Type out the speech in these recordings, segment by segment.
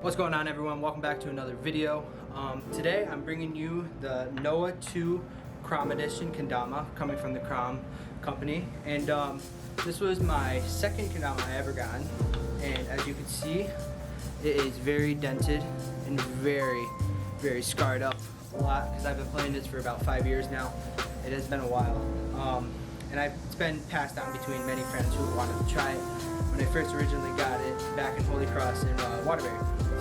What's going on, everyone? Welcome back to another video. Today I'm bringing you the Noia 2 Krom edition Kendama coming from the Krom company, and this was my second Kendama I ever gotten, and as you can see it is very dented and very scarred up a lot because I've been playing this for about 5 years now. It has been a while, and it's been passed down between many friends who wanted to try it when I first originally got it back in Holy Cross in Waterbury.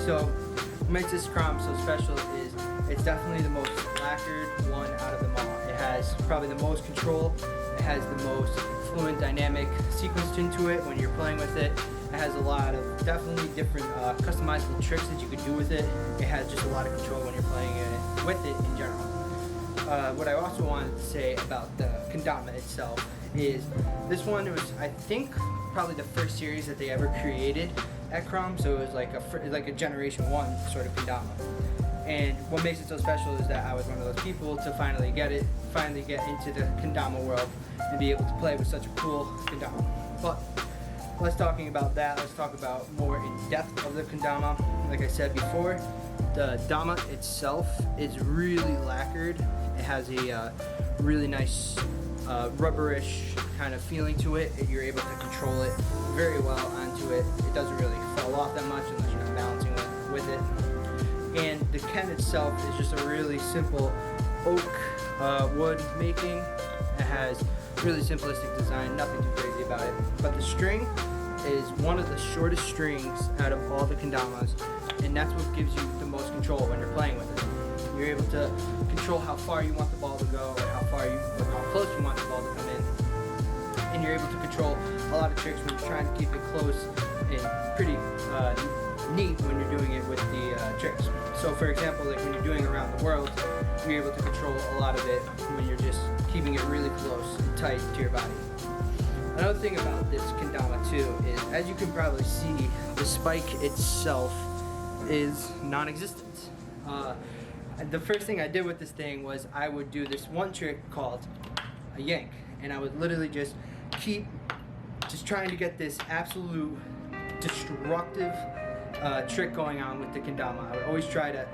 So what makes this Krom so special is it's definitely the most lacquered one out of them all. It has probably the most control, it has the most fluent dynamic sequenced into it when you're playing with it. It has a lot of definitely different customizable tricks that you can do with it. It has just a lot of control when you're playing with it in general. What I also wanted to say about the Kendama itself is this one was, I think, probably the first series that they ever created at Krom, so it was like a generation 1 sort of Kendama. And what makes it so special is that I was one of those people to finally get into the Kendama world and be able to play with such a cool Kendama. But let's talk about more in depth of the Kendama. Like I said before, the Dama itself is really lacquered. It has a really nice rubberish kind of feeling to it. You're able to control it very well onto it. It doesn't really fall off that much unless you're not balancing with it. And the Ken itself is just a really simple oak wood making. It has really simplistic design, nothing too crazy about it. But the string is one of the shortest strings out of all the Kendamas, and that's what gives you the most control when you're playing with it. You're able to control how far you want the ball to go, or how close you want the ball to come in. And you're able to control a lot of tricks when you're trying to keep it close and pretty neat when you're doing it with the tricks. So for example, like when you're doing around the world, you're able to control a lot of it when you're just keeping it really close and tight to your body. Another thing about this Kendama too is, as you can probably see, the spike itself is non-existent. The first thing I did with this thing was I would do this one trick called a yank, and I would literally just keep trying to get this absolute destructive trick going on with the Kendama. I would always try to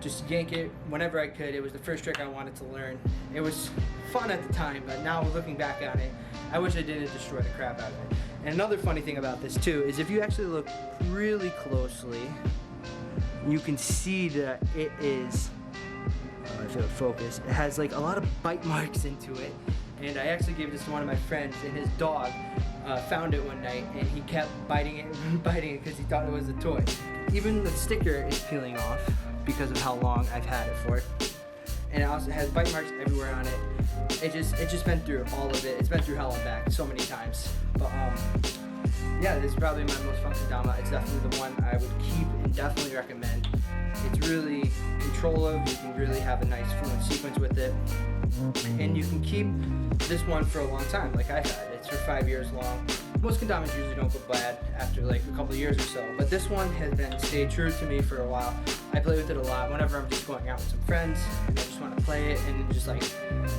just yank it whenever I could. It was the first trick I wanted to learn. It was fun at the time, but now looking back on it, I wish I didn't destroy the crap out of it. And another funny thing about this too is if you actually look really closely, you can see that it is, if it would focus, it has like a lot of bite marks into it. And I actually gave this to one of my friends, and his dog found it one night, and he kept biting it because he thought it was a toy. Even the sticker is peeling off because of how long I've had it for. And it also has bite marks everywhere on it. It just been through all of it. It's been through hell and back so many times. But yeah, this is probably my most fun Kendama. It's definitely the one I would keep and definitely recommend. It's really control-able. You can really have a nice fluent sequence with it. And you can keep this one for a long time, like I've had. It's for 5 years long. Most Kendamas usually don't go bad after like a couple of years or so, but this one has stayed true to me for a while. I play with it a lot whenever I'm just going out with some friends and I just want to play it and just like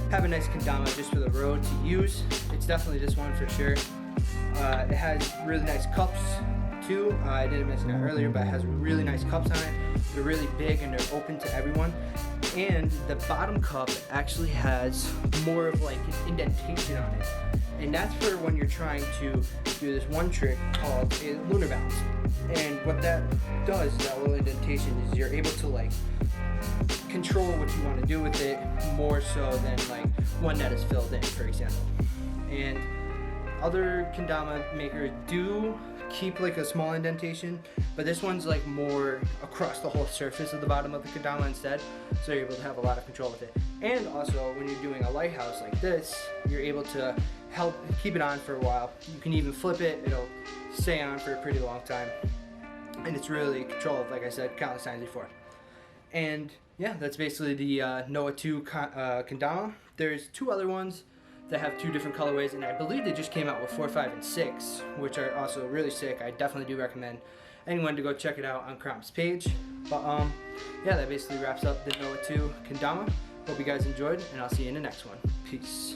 have a nice Kendama just for the road to use. It's definitely this one for sure. It has really nice cups too. I didn't mention that earlier, but it has really nice cups on it. They're really big and they're open to everyone. And the bottom cup actually has more of like an indentation on it. And that's for when you're trying to do this one trick called a lunar bounce. And what that does, that little indentation, is you're able to like control what you want to do with it more so than like one that is filled in, for example. And other Kendama makers do keep like a small indentation, but this one's like more across the whole surface of the bottom of the Kendama instead, so you're able to have a lot of control with it. And also when you're doing a lighthouse like this, you're able to help keep it on for a while. You can even flip it, it'll stay on for a pretty long time, and it's really controlled, like I said countless times before. And yeah, that's basically the Noia 2 Kendama. There's 2 other ones that have 2 different colorways, and I believe they just came out with 4, 5, and 6, which are also really sick. I definitely do recommend anyone to go check it out on Krom's page. But yeah, that basically wraps up the Noia 2 Kendama. Hope you guys enjoyed, and I'll see you in the next one. Peace.